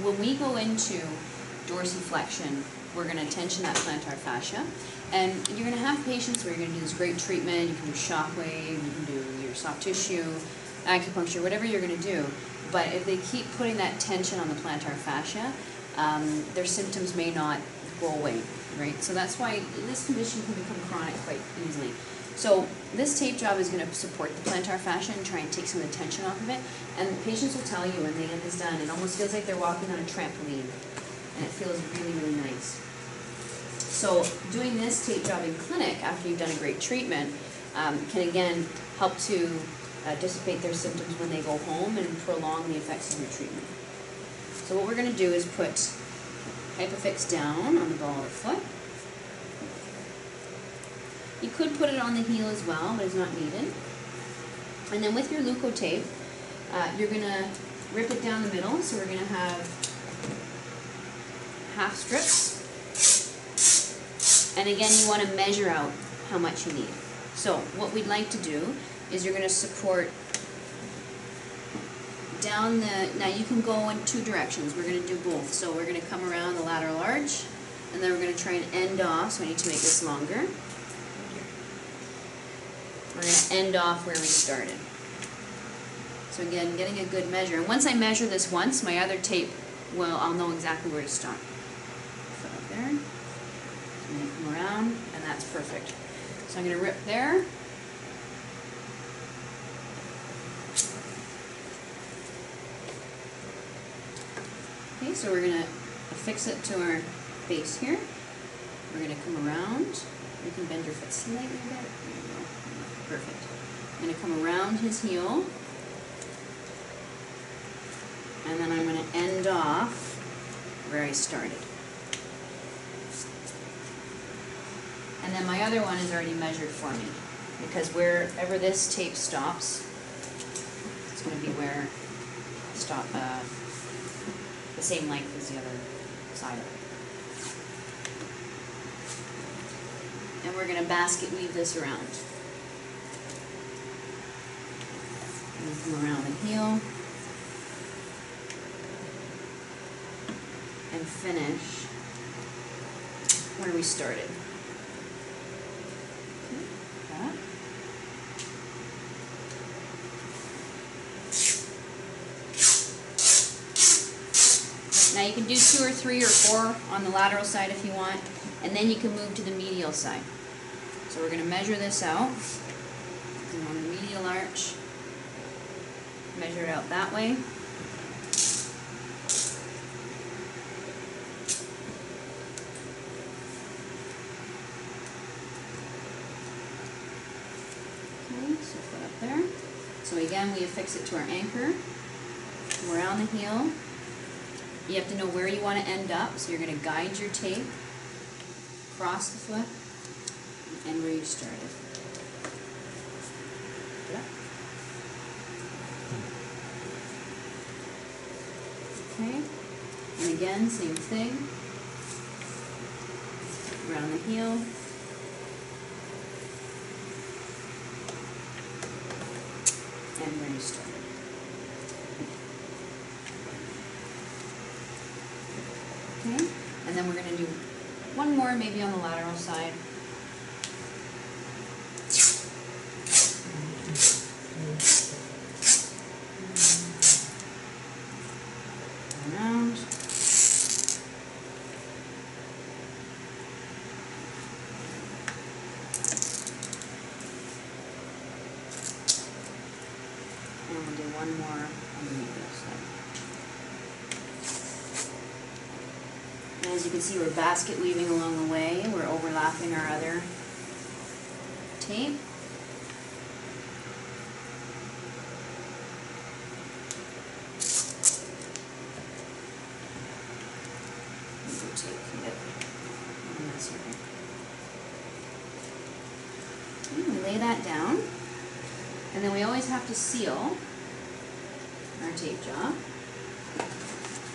when we go into dorsiflexion, we're going to tension that plantar fascia, and you're going to have patients where you're going to do this great treatment. You can do shockwave, you can do your soft tissue, acupuncture, whatever you're going to do. But if they keep putting that tension on the plantar fascia, their symptoms may not go away, right? So that's why this condition can become chronic quite easily. So this tape job is going to support the plantar fascia and try and take some of the tension off of it. And patients will tell you when they get this done, it almost feels like they're walking on a trampoline, and it feels really, really nice. So doing this tape job in clinic after you've done a great treatment can again help to dissipate their symptoms when they go home and prolong the effects of your treatment. So what we're going to do is put hypafix down on the ball of the foot. You could put it on the heel as well, but it's not needed. And then with your leukotape, you're going to rip it down the middle. So we're going to have half strips. And again, you want to measure out how much you need. So what we'd like to do is you're going to support down the, now you can go in two directions. We're going to do both. So we're going to come around the lateral arch, and then we're going to try and end off, so I need to make this longer. We're going to end off where we started. So again, getting a good measure. And once I measure this once, my other tape, well, I'll know exactly where to stop. So up there, and then come around, and that's perfect. So I'm going to rip there. Okay, so we're going to affix it to our base here. We're going to come around. You can bend your foot slightly a bit. There you go. Perfect. I'm going to come around his heel. And then I'm going to end off where I started. And then my other one is already measured for me, because wherever this tape stops, it's going to be where stop the same length as the other side of it. And we're going to basket weave this around. And come around the heel. And finish where we started. Okay, now you can do 2 or 3 or 4 on the lateral side if you want, and then you can move to the medial side. So we're going to measure this out. And on the medial arch, measure it out that way. So foot up there. So again, we affix it to our anchor. Around the heel. You have to know where you want to end up, so you're going to guide your tape across the foot and where you started. Okay, and again, same thing. Around the heel. And where you started. Okay, and then we're going to do one more maybe on the lateral side. Around. And we'll do one more on the medial side. And as you can see, we're basket weaving along the way. We're overlapping our other tape. We lay that down, and then we always have to seal our tape job.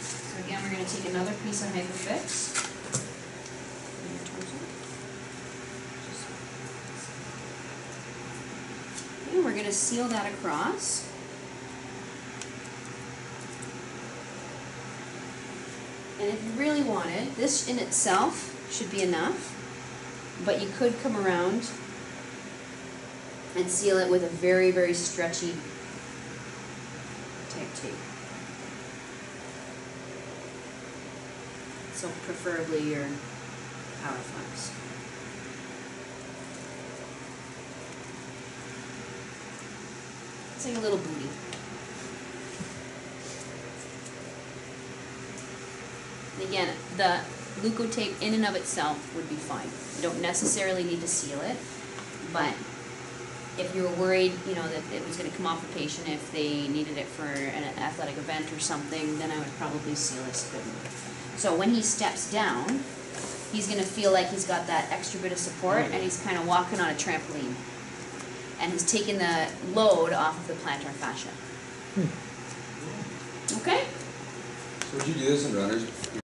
So again, we're going to take another piece of hypafix. And we're going to seal that across. And if you really wanted, this in itself should be enough, but you could come around and seal it with a very, very stretchy type tape. So preferably your Hypafix. It's like a little booty. And again, the leukotape in and of itself would be fine. You don't necessarily need to seal it, but if you were worried, you know, that it was going to come off the patient if they needed it for an athletic event or something, then I would probably seal this a bit more. So when he steps down, he's going to feel like he's got that extra bit of support, and he's kind of walking on a trampoline. And he's taking the load off of the plantar fascia. Okay? So would you do this in runners?